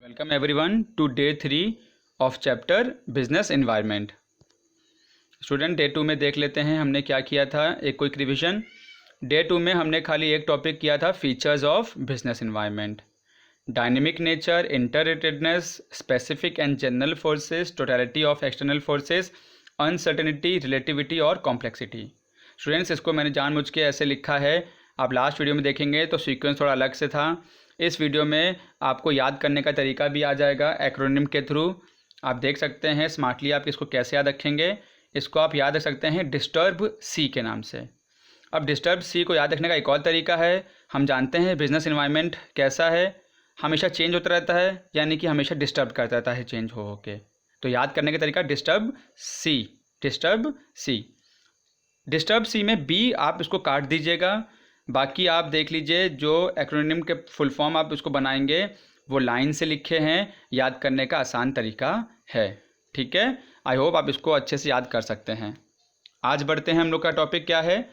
Welcome everyone to day 3 of chapter business environment. Student day 2 में देख लेते हैं हमने क्या किया था, एक क्विक रिवीजन। डे 2 में हमने खाली एक टॉपिक किया था, features of business environment, dynamic nature, interrelatedness, specific and general forces, totality of external forces, uncertainty, relativity और कॉम्प्लेक्सिटी। स्टूडेंट्स इसको मैंने जानबूझ के ऐसे लिखा है, आप लास्ट वीडियो में देखेंगे तो सीक्वेंस थोड़ा अलग से था। इस वीडियो में आपको याद करने का तरीका भी आ जाएगा एक्रोनिम के थ्रू। आप देख सकते हैं स्मार्टली आप इसको कैसे याद रखेंगे। इसको आप याद रख सकते हैं डिस्टर्ब सी के नाम से। अब डिस्टर्ब सी को याद रखने का एक और तरीका है, हम जानते हैं बिजनेस एनवायरनमेंट कैसा है, हमेशा चेंज होता रहता है, यानी कि हमेशा डिस्टर्ब करता रहता है चेंज हो के। तो याद करने का तरीका डिस्टर्ब सी, डिस्टर्ब सी। डिस्टर्ब सी में बी आप इसको काट दीजिएगा, बाकी आप देख लीजिए जो एक्रोनिम के फुल फॉर्म आप इसको बनाएंगे वो लाइन से लिखे हैं, याद करने का आसान तरीका है। ठीक है, आई होप आप इसको अच्छे से याद कर सकते हैं। आज बढ़ते हैं, हम लोग का टॉपिक क्या है,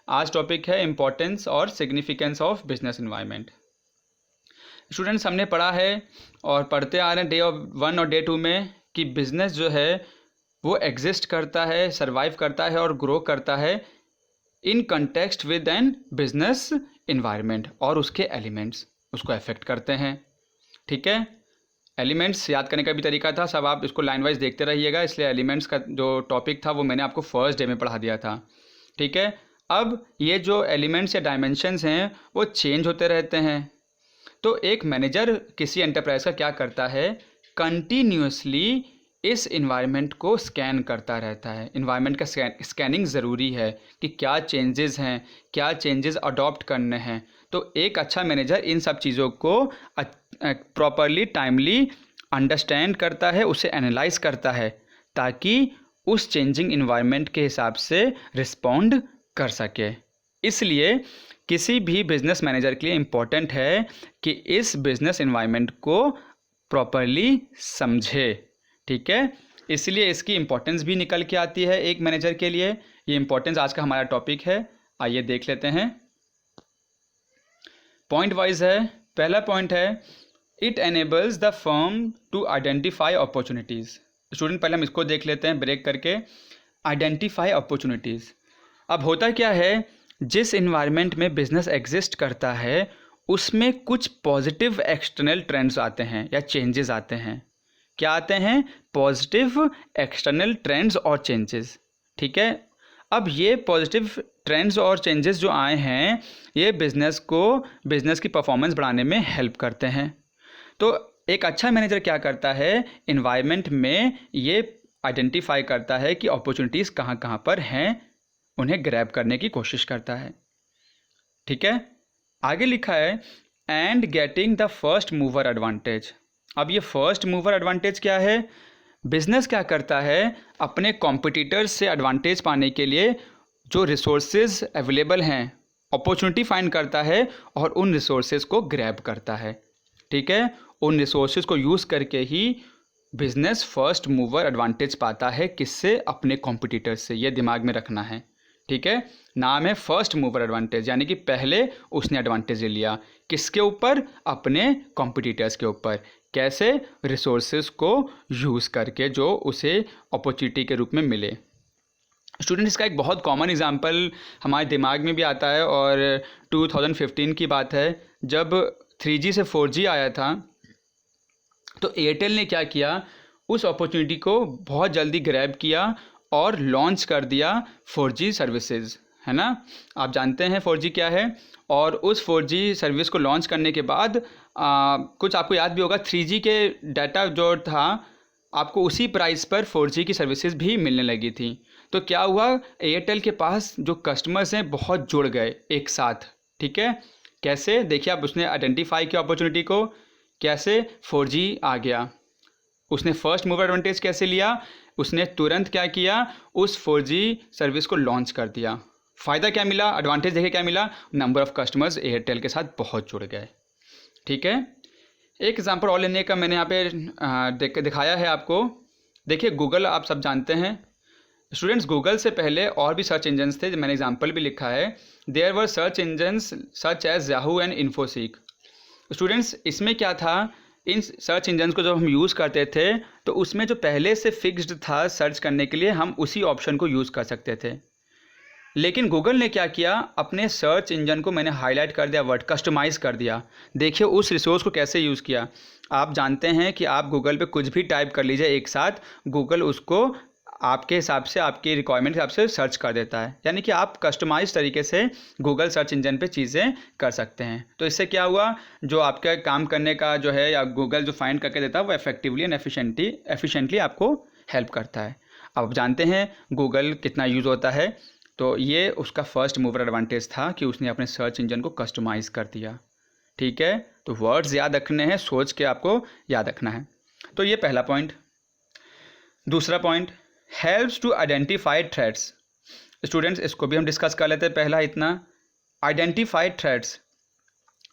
आज टॉपिक है इम्पोर्टेंस और significance of business environment. Students हमने पढ़ा है और पढ़ते आ रहे हैं डे 1 और डे 2 में कि बिजनेस जो है वो एग्जिस्ट करता है, सर्वाइव करता है और ग्रो करता है in context with an business environment, और उसके एलिमेंट्स उसको अफेक्ट करते हैं। ठीक है, एलिमेंट्स याद करने का भी तरीका था, सब आप इसको लाइन वाइज देखते रहिएगा, इसलिए एलिमेंट्स का जो टॉपिक था वो मैंने आपको फर्स्ट डे में पढ़ा दिया था। ठीक है, अब ये जो एलिमेंट्स या डायमेंशंस हैं वो चेंज होते रहते हैं। तो एक मैनेजर किसी एंटरप्राइज का क्या करता है, कंटिन्यूसली इस इन्वायरमेंट को स्कैन करता रहता है। इन्वायरमेंट का स्कैनिंग ज़रूरी है कि क्या चेंजेस हैं, क्या चेंजेस अडॉप्ट करने हैं। तो एक अच्छा मैनेजर इन सब चीज़ों को प्रॉपरली टाइमली अंडरस्टैंड करता है, उसे एनालाइज करता है, ताकि उस चेंजिंग इन्वायरमेंट के हिसाब से रिस्पॉन्ड कर सके। इसलिए किसी भी बिजनेस मैनेजर के लिए इम्पॉर्टेंट है कि इस बिजनेस इन्वायरमेंट को प्रॉपरली समझे। ठीक है, इसलिए इसकी इम्पोर्टेंस भी निकल के आती है एक मैनेजर के लिए। ये इम्पोर्टेंस आज का हमारा टॉपिक है, आइए देख लेते हैं। पॉइंट वाइज है। पहला पॉइंट है, it enables the firm to identify opportunities. Student पहले हम इसको देख लेते हैं ब्रेक करके, आइडेंटिफाई अपॉर्चुनिटीज़। अब होता क्या है, जिस इन्वायरमेंट में बिजनेस एग्जिस्ट करता है उसमें कुछ पॉजिटिव एक्सटर्नल ट्रेंड्स आते हैं या चेंजेस आते हैं। क्या आते हैं, पॉजिटिव एक्सटर्नल ट्रेंड्स और चेंजेस। ठीक है, अब ये पॉजिटिव ट्रेंड्स और चेंजेस जो आए हैं ये बिजनेस की परफॉर्मेंस बढ़ाने में हेल्प करते हैं। तो एक अच्छा मैनेजर क्या करता है, इन्वायरमेंट में ये आइडेंटिफाई करता है कि अपॉर्चुनिटीज़ कहाँ कहाँ पर हैं, उन्हें ग्रैब करने की कोशिश करता है। ठीक है, आगे लिखा है and getting the first mover advantage. अब ये फर्स्ट मूवर एडवांटेज क्या है, बिजनेस क्या करता है, अपने कॉम्पिटिटर्स से एडवांटेज पाने के लिए जो रिसोर्सेज अवेलेबल हैं अपॉर्चुनिटी फाइंड करता है और उन रिसोर्सेज को ग्रैब करता है। ठीक है, उन रिसोर्सेज को यूज़ करके ही बिजनेस फर्स्ट मूवर एडवांटेज पाता है, किससे, अपने कॉम्पिटिटर्स से। ये दिमाग में रखना है। ठीक है, नाम है फर्स्ट मूवर एडवांटेज, यानी कि पहले उसने एडवांटेज ले लिया, किसके ऊपर, अपने कॉम्पिटिटर्स के ऊपर। कैसे, रिसोर्सेज को यूज़ करके जो उसे अपॉर्चुनिटी के रूप में मिले। स्टूडेंट इसका एक बहुत कॉमन एग्जांपल हमारे दिमाग में भी आता है, और 2015 की बात है जब 3G से 4G आया था, तो एयरटेल ने क्या किया, उस अपॉर्चुनिटी को बहुत जल्दी ग्रैब किया और लॉन्च कर दिया 4G सर्विसेज, है ना। आप जानते हैं 4G क्या है, और उस 4G सर्विस को लॉन्च करने के बाद कुछ आपको याद भी होगा, 3G के डाटा जो था आपको उसी प्राइस पर 4G की सर्विसेज भी मिलने लगी थी। तो क्या हुआ, एयरटेल के पास जो कस्टमर्स हैं बहुत जुड़ गए एक साथ। ठीक है, कैसे, देखिए आप, उसने आइडेंटिफाई किया अपॉर्चुनिटी को, कैसे, 4G आ गया, उसने फर्स्ट मूवर एडवांटेज कैसे लिया, उसने तुरंत क्या किया, उस 4G सर्विस को लॉन्च कर दिया। फ़ायदा क्या मिला, एडवांटेज देखिए क्या मिला, नंबर ऑफ़ कस्टमर्स एयरटेल के साथ बहुत जुड़ गए। ठीक है, एक एग्जांपल और लेने का मैंने यहाँ पे दिखाया है आपको। देखिए गूगल आप सब जानते हैं। स्टूडेंट्स गूगल से पहले और भी सर्च इंजन्स थे, मैंने एग्जांपल भी लिखा है। There were search engines such as Yahoo and Infoseek. Students इसमें क्या था, इन सर्च इंजन को जब हम यूज़ करते थे तो उसमें जो पहले से फिक्स्ड था सर्च करने के लिए, हम उसी ऑप्शन को यूज़ कर सकते थे। लेकिन गूगल ने क्या किया, अपने सर्च इंजन को मैंने हाईलाइट कर दिया, वर्ड कस्टमाइज़ कर दिया। देखिए उस रिसोर्स को कैसे यूज़ किया। आप जानते हैं कि आप गूगल पे कुछ भी टाइप कर लीजिए एक साथ, गूगल उसको आपके हिसाब से, आपकी रिक्वायरमेंट के हिसाब से सर्च कर देता है। यानी कि आप कस्टमाइज तरीके से गूगल सर्च इंजन पे चीज़ें कर सकते हैं। तो इससे क्या हुआ, जो आपका काम करने का जो है या गूगल जो फाइंड करके देता है वो इफेक्टिवली एंड एफिशिएंटली आपको हेल्प करता है। अब आप जानते हैं गूगल कितना यूज़ होता है, तो ये उसका फर्स्ट मूवर एडवांटेज था कि उसने अपने सर्च इंजन को कस्टमाइज़ कर दिया। ठीक है, तो वर्ड्स याद रखने हैं, सोच के आपको याद रखना है। तो ये पहला पॉइंट। दूसरा point, helps to identify threats. Students इसको भी हम डिस्कस कर लेते हैं। पहला इतना, आइडेंटिफाई थ्रेट्स।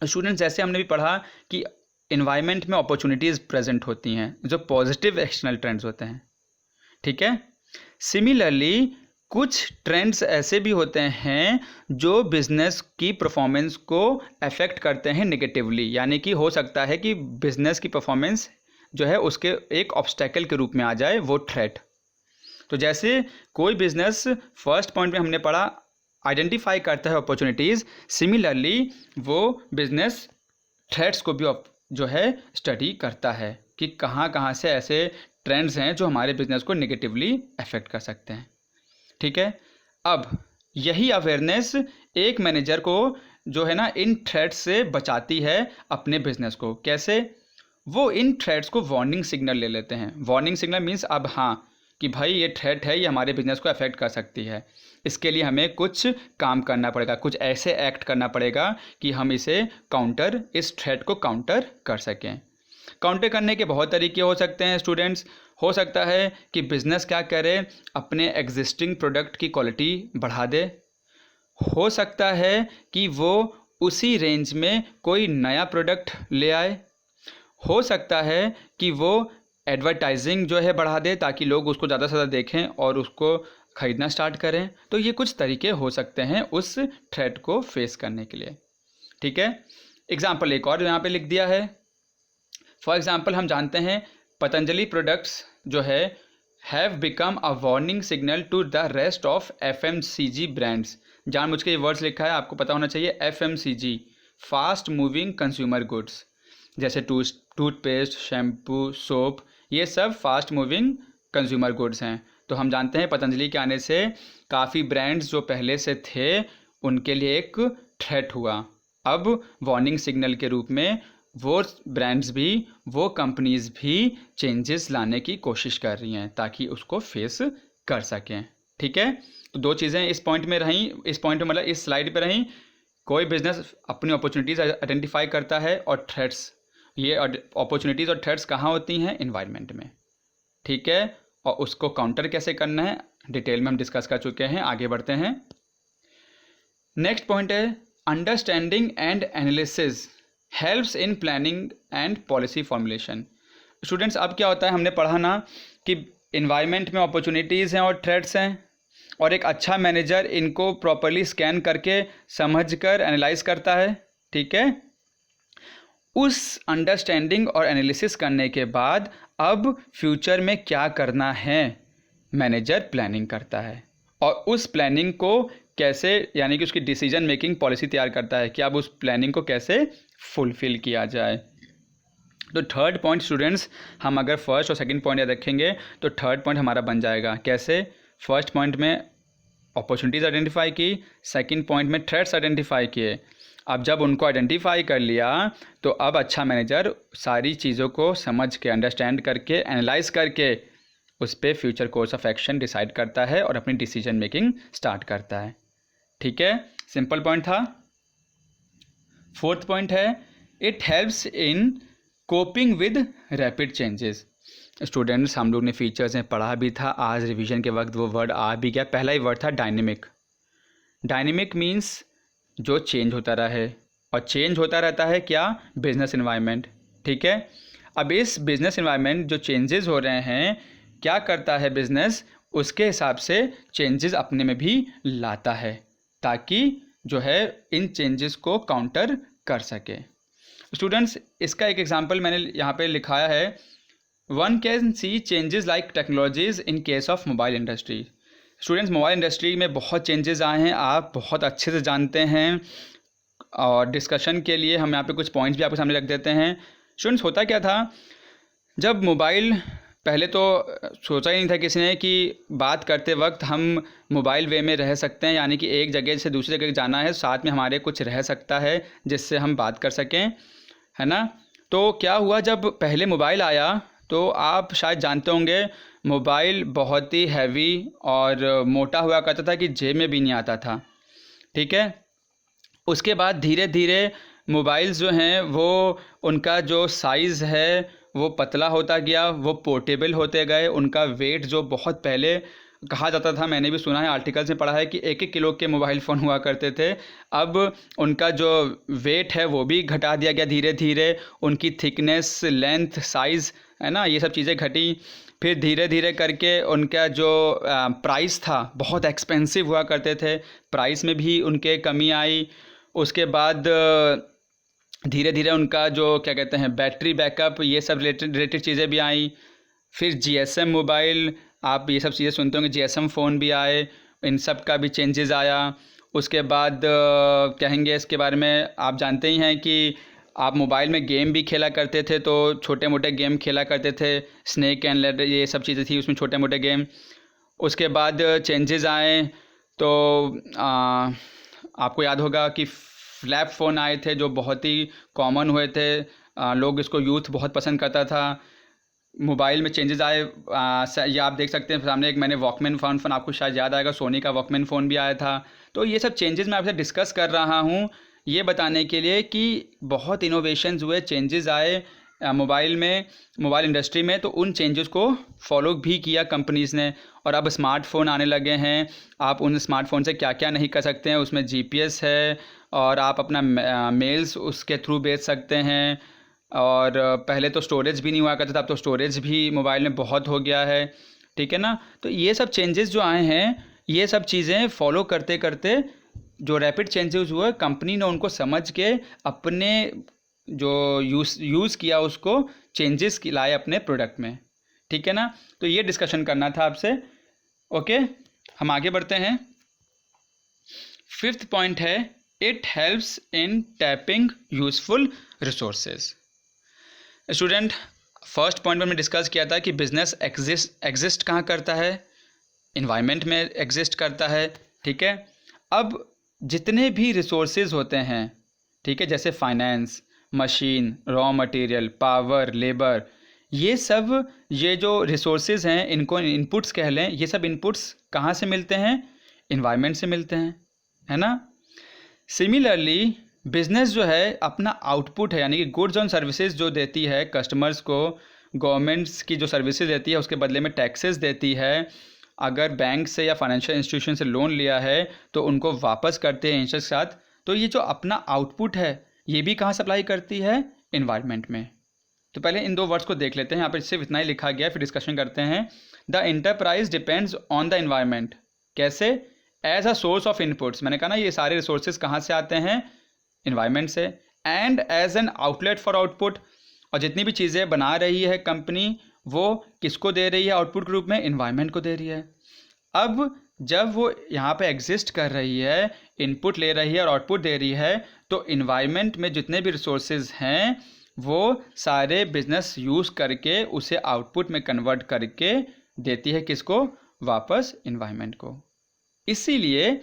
स्टूडेंट्स जैसे हमने भी पढ़ा कि इन्वायरमेंट में अपॉर्चुनिटीज़ प्रेजेंट होती हैं जो पॉजिटिव एक्सटर्नल ट्रेंड्स होते हैं। ठीक है, सिमिलरली कुछ ट्रेंड्स ऐसे भी होते हैं जो बिजनेस की परफॉर्मेंस को अफेक्ट करते हैं नेगेटिवली। यानी कि हो सकता है कि बिजनेस की परफॉर्मेंस जो है उसके एक ऑब्स्टेकल के रूप में आ जाए वो थ्रेट। तो जैसे कोई बिजनेस, फर्स्ट पॉइंट में हमने पढ़ा, आइडेंटिफाई करता है अपॉर्चुनिटीज़, सिमिलरली वो बिजनेस थ्रेट्स को भी जो है स्टडी करता है कि कहाँ कहाँ से ऐसे ट्रेंड्स हैं जो हमारे बिजनेस को नेगेटिवली अफेक्ट कर सकते हैं। ठीक है, अब यही अवेयरनेस एक मैनेजर को जो है ना इन थ्रेट्स से बचाती है अपने बिजनेस को। कैसे, वो इन थ्रेट्स को वार्निंग सिग्नल ले लेते हैं। वार्निंग सिग्नल मीन्स अब हाँ कि भाई ये थ्रेट है, ये हमारे बिजनेस को अफेक्ट कर सकती है, इसके लिए हमें कुछ काम करना पड़ेगा, कुछ ऐसे एक्ट करना पड़ेगा कि हम इस थ्रेट को काउंटर कर सकें। काउंटर करने के बहुत तरीके हो सकते हैं स्टूडेंट्स। हो सकता है कि बिज़नेस क्या करे, अपने एग्जिस्टिंग प्रोडक्ट की क्वालिटी बढ़ा दे। हो सकता है कि वो उसी रेंज में कोई नया प्रोडक्ट ले आए। हो सकता है कि वो एडवर्टाइजिंग जो है बढ़ा दे ताकि लोग उसको ज़्यादा से ज़्यादा देखें और उसको ख़रीदना स्टार्ट करें। तो ये कुछ तरीके हो सकते हैं उस थ्रेट को फेस करने के लिए। ठीक है, एग्जाम्पल एक और यहाँ पे लिख दिया है। फॉर एग्जाम्पल हम जानते हैं पतंजलि प्रोडक्ट्स जो है have become a warning signal to the rest of FMCG brands. जानबूझ के ये वर्ड्स लिखा है, आपको पता होना चाहिए। FMCG, fast moving consumer goods, जैसे टूथपेस्ट, शैम्पू, सोप, ये सब फास्ट मूविंग कंज्यूमर गुड्स हैं। तो हम जानते हैं पतंजलि के आने से काफ़ी ब्रांड्स जो पहले से थे उनके लिए एक थ्रेट हुआ। अब वार्निंग सिग्नल के रूप में वो ब्रांड्स भी, वो कंपनीज़ भी चेंजेस लाने की कोशिश कर रही हैं ताकि उसको फेस कर सकें। ठीक है, तो दो चीज़ें इस पॉइंट में रहीं, इस पॉइंट में मतलब इस स्लाइड पे रहीं। कोई बिजनेस अपनी अपॉर्चुनिटीज़ आइडेंटिफाई करता है और थ्रेट्स, ये अपॉर्चुनिटीज़ और थ्रेट्स कहाँ होती हैं, इन्वायरमेंट में। ठीक है, और उसको काउंटर कैसे करना है डिटेल में हम डिस्कस कर चुके हैं। आगे बढ़ते हैं। नेक्स्ट पॉइंट है understanding and analysis helps in planning and policy formulation. Students अब क्या होता है, हमने पढ़ा ना कि इन्वायरमेंट में अपॉर्चुनिटीज़ हैं और थ्रेट्स हैं, और एक अच्छा मैनेजर इनको प्रॉपरली स्कैन करके समझकर एनालाइज करता है। ठीक है, उस अंडरस्टैंडिंग और एनालिसिस करने के बाद अब फ्यूचर में क्या करना है मैनेजर प्लानिंग करता है, और उस प्लानिंग को कैसे, यानी कि उसकी डिसीजन मेकिंग पॉलिसी तैयार करता है कि अब उस प्लानिंग को कैसे फुलफिल किया जाए। तो थर्ड पॉइंट स्टूडेंट्स, हम अगर फर्स्ट और सेकंड पॉइंट याद रखेंगे तो थर्ड पॉइंट हमारा बन जाएगा। कैसे, फर्स्ट पॉइंट में अपॉर्चुनिटीज़ आइडेंटिफाई की, सेकंड पॉइंट में थ्रेट्स आइडेंटिफाई किए। अब जब उनको आइडेंटिफाई कर लिया तो अब अच्छा मैनेजर सारी चीज़ों को समझ के, अंडरस्टैंड करके, एनालाइज करके उस पर future course of action decide करता है और अपनी डिसीजन मेकिंग स्टार्ट करता है। ठीक है, सिंपल पॉइंट था। फोर्थ पॉइंट है it helps in coping with rapid changes. Students हम लोग ने फीचर्स में पढ़ा भी था, आज रिवीजन के वक्त वो वर्ड आ भी गया। पहला ही वर्ड था डायनेमिक। डायनेमिक मीन्स जो चेंज होता रहे, और चेंज होता रहता है क्या, बिजनेस इन्वायरमेंट। ठीक है, अब इस बिजनेस इन्वायरमेंट जो चेंजेस हो रहे हैं, क्या करता है बिजनेस, उसके हिसाब से चेंजेस अपने में भी लाता है ताकि जो है इन चेंजेस को काउंटर कर सके। स्टूडेंट्स इसका एक एग्जांपल मैंने यहाँ पे लिखाया है, one can see changes like technologies in case of mobile industry. Students mobile industry में बहुत चेंजेस आए हैं, आप बहुत अच्छे से जानते हैं, और डिस्कशन के लिए हम यहाँ पे कुछ पॉइंट्स भी आपके सामने रख देते हैं। स्टूडेंट्स होता क्या था, जब मोबाइल पहले तो सोचा ही नहीं था किसी ने कि बात करते वक्त हम मोबाइल वे में रह सकते हैं, यानी कि एक जगह से दूसरी जगह जाना है, साथ में हमारे कुछ रह सकता है जिससे हम बात कर सकें, है ना। तो क्या हुआ, जब पहले मोबाइल आया तो आप शायद जानते होंगे मोबाइल बहुत ही हैवी और मोटा हुआ करता था कि जेब में भी नहीं आता था, ठीक है। उसके बाद धीरे धीरे मोबाइल्स जो हैं वो उनका जो साइज़ है वो पतला होता गया, वो पोर्टेबल होते गए, उनका वेट जो बहुत पहले कहा जाता था, मैंने भी सुना है, आर्टिकल्स में पढ़ा है कि 1-1 किलो के मोबाइल फ़ोन हुआ करते थे, अब उनका जो वेट है वो भी घटा दिया गया धीरे धीरे, उनकी थिकनेस, लेंथ, साइज़, है ना, ये सब चीज़ें घटी। फिर धीरे धीरे करके उनका जो प्राइस था बहुत एक्सपेंसिव हुआ करते थे, प्राइस में भी उनके कमी आई। उसके बाद धीरे धीरे उनका जो क्या कहते हैं बैटरी बैकअप, ये सब रिलेटेड चीज़ें भी आई। फिर जीएसएम मोबाइल, आप ये सब चीज़ें सुनते होंगे, जीएसएम फ़ोन भी आए, इन सब का भी चेंजेस आया। उसके बाद कहेंगे इसके बारे में, आप जानते ही हैं कि आप मोबाइल में गेम भी खेला करते थे, तो छोटे मोटे गेम खेला करते थे, स्नेक एंड लैडर, ये सब चीज़ें थी उसमें, छोटे मोटे गेम। उसके बाद चेंजेस आए तो आपको याद होगा कि फ्लैप फ़ोन आए थे जो बहुत ही कॉमन हुए थे, लोग इसको यूथ बहुत पसंद करता था। मोबाइल में चेंजेस आए, ये आप देख सकते हैं सामने एक मैंने वॉकमैन फ़ोन आपको शायद याद आएगा, सोनी का वॉकमैन फ़ोन भी आया था। तो ये सब चेंजेस मैं आपसे डिस्कस कर रहा हूँ ये बताने के लिए कि बहुत इनोवेशंस हुए, चेंजेस आए मोबाइल में, मोबाइल इंडस्ट्री में, तो उन चेंजेस को फॉलो भी किया कंपनीज़ ने। और अब स्मार्टफ़ोन आने लगे हैं, आप उन स्मार्टफ़ोन से क्या क्या नहीं कर सकते हैं, उसमें जीपीएस है, और आप अपना मेल्स उसके थ्रू भेज सकते हैं। और पहले तो स्टोरेज भी नहीं हुआ करता था, अब तो स्टोरेज भी मोबाइल में बहुत हो गया है, ठीक है ना। तो ये सब चेंजेस जो आए हैं, ये सब चीज़ें फॉलो करते करते जो रैपिड चेंजेस हुए, कंपनी ने उनको समझ के अपने जो यूज़ किया उसको चेंजेस की लाए अपने प्रोडक्ट में, ठीक है ना। तो ये डिस्कशन करना था आपसे। ओके, हम आगे बढ़ते हैं। 5th पॉइंट है, it helps in tapping useful resources. Student, first point में हमने डिस्कस किया था कि बिजनेस एग्जिस्ट कहाँ करता है, इन्वायरमेंट में एग्जिस्ट करता है, ठीक है। अब जितने भी रिसोर्सेज होते हैं, ठीक है, जैसे finance, machine, raw material, power, labour, ये सब, ये जो रिसोर्सेज हैं इनको इनपुट्स कह लें, ये सब इनपुट्स कहाँ से मिलते हैं, इन्वायरमेंट से मिलते हैं, है ना। सिमिलरली बिजनेस जो है अपना आउटपुट है, यानी कि गुड्स और सर्विसेज जो देती है कस्टमर्स को, गवर्नमेंट्स की जो सर्विसेज देती है उसके बदले में टैक्सेस देती है, अगर बैंक से या फाइनेंशियल इंस्टीट्यूशन से लोन लिया है तो उनको वापस करते हैं इंटरेस्ट के साथ। तो ये जो अपना आउटपुट है ये भी कहाँ सप्लाई करती है, इन्वायरमेंट में। तो पहले इन दो वर्ड्स को देख लेते हैं, यहाँ पर सिर्फ इतना ही लिखा गया है, फिर डिस्कशन करते हैं। The enterprise depends on the environment. कैसे? As a source of inputs, मैंने कहा ना ये सारे रिसोर्सेज कहाँ से आते हैं, इन्वायरमेंट से। And as an outlet for output, और जितनी भी चीज़ें बना रही है कंपनी वो किसको दे रही है आउटपुट के रूप में, इन्वायरमेंट को दे रही है। अब जब वो यहाँ पे एग्जिस्ट कर रही है, इनपुट ले रही है और आउटपुट दे रही है, तो इन्वायरमेंट में जितने भी रिसोर्सेज हैं वो सारे बिजनेस यूज़ करके उसे आउटपुट में कन्वर्ट करके देती है किसको, वापस इन्वायरमेंट को। इसीलिए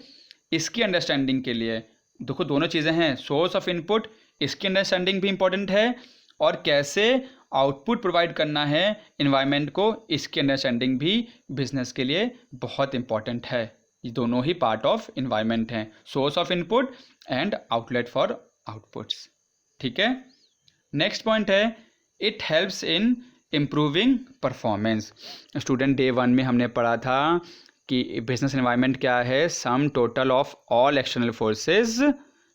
इसकी अंडरस्टैंडिंग के लिए देखो दोनों चीज़ें हैं, सोर्स ऑफ इनपुट, इसकी अंडरस्टैंडिंग भी इम्पॉर्टेंट है, और कैसे आउटपुट प्रोवाइड करना है इन्वायरमेंट को, इसकी अंडरस्टैंडिंग भी बिजनेस के लिए बहुत इंपॉर्टेंट है। ये दोनों ही पार्ट ऑफ इन्वायरमेंट हैं, source of input and outlet for outputs, ठीक है। नेक्स्ट पॉइंट है, it helps in improving performance. Student day 1 में हमने पढ़ा था कि बिजनेस एनवायरनमेंट क्या है, sum total of all external forces,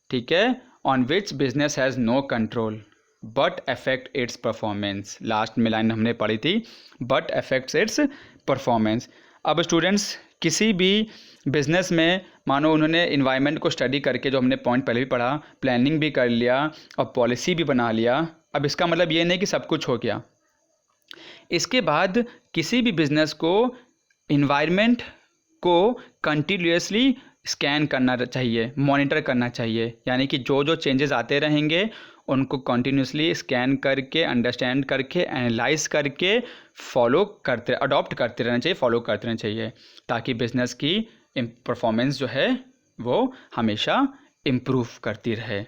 ठीक है, on which business has no control but affect its performance. Last में लाइन हमने पढ़ी थी, बट अफेक्ट्स इट्स परफॉर्मेंस। अब स्टूडेंट्स किसी भी बिजनेस में मानो उन्होंने इन्वायरमेंट को स्टडी करके, जो हमने पॉइंट पहले भी पढ़ा, प्लानिंग भी कर लिया और पॉलिसी भी बना लिया। अब इसका मतलब ये नहीं कि सब कुछ हो गया। इसके बाद किसी भी बिजनेस को इन्वायरमेंट को कंटिन्यूसली स्कैन करना चाहिए, मॉनिटर करना चाहिए, यानी कि जो जो चेंजेस आते रहेंगे उनको कंटिन्यूसली स्कैन करके, अंडरस्टैंड करके, एनालाइज करके अडॉप्ट करते रहना चाहिए, फॉलो करते रहना चाहिए, ताकि बिजनेस की परफॉर्मेंस जो है वो हमेशा इम्प्रूव करती रहे।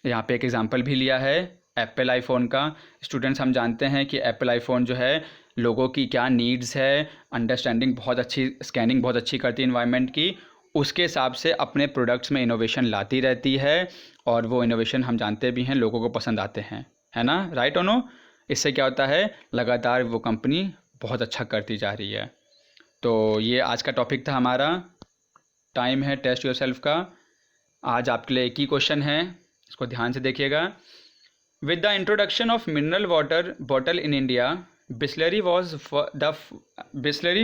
यहाँ पे एक एग्जांपल भी लिया है एप्पल आईफोन का। स्टूडेंट्स, हम जानते हैं कि एप्पल आईफोन जो है लोगों की क्या नीड्स है, अंडरस्टैंडिंग बहुत अच्छी, स्कैनिंग बहुत अच्छी करती है इन्वायरमेंट की, उसके हिसाब से अपने प्रोडक्ट्स में इनोवेशन लाती रहती है, और वो इनोवेशन हम जानते भी हैं लोगों को पसंद आते हैं, है ना, राइट और नो। इससे क्या होता है, लगातार वो कंपनी बहुत अच्छा करती जा रही है। तो ये आज का टॉपिक था हमारा। टाइम है टेस्ट योरसेल्फ का। आज आपके लिए एक ही क्वेश्चन है, इसको ध्यान से देखिएगा। With the introduction of mineral water bottle in India, Bisleri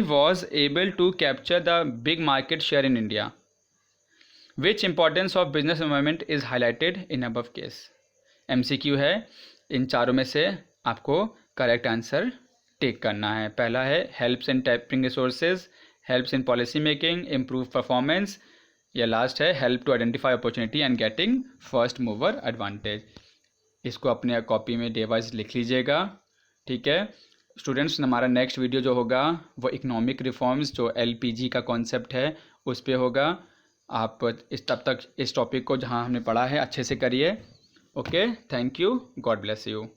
was able to capture the big market share in India. Which importance of business environment is highlighted in above case? MCQ है, इन चारों में से आपको correct answer tick करना है। पहला है helps in tapping resources, helps in policy making, improve performance, या लास्ट है help to identify opportunity and getting first mover advantage. इसको अपने कॉपी में डे वाइज लिख लीजिएगा, ठीक है स्टूडेंट्स। हमारा नेक्स्ट वीडियो जो होगा वो इकोनॉमिक रिफॉर्म्स, जो LPG का कॉन्सेप्ट है उस पर होगा। आप तब तक इस टॉपिक को जहाँ हमने पढ़ा है अच्छे से करिए। Okay, thank you, God bless you.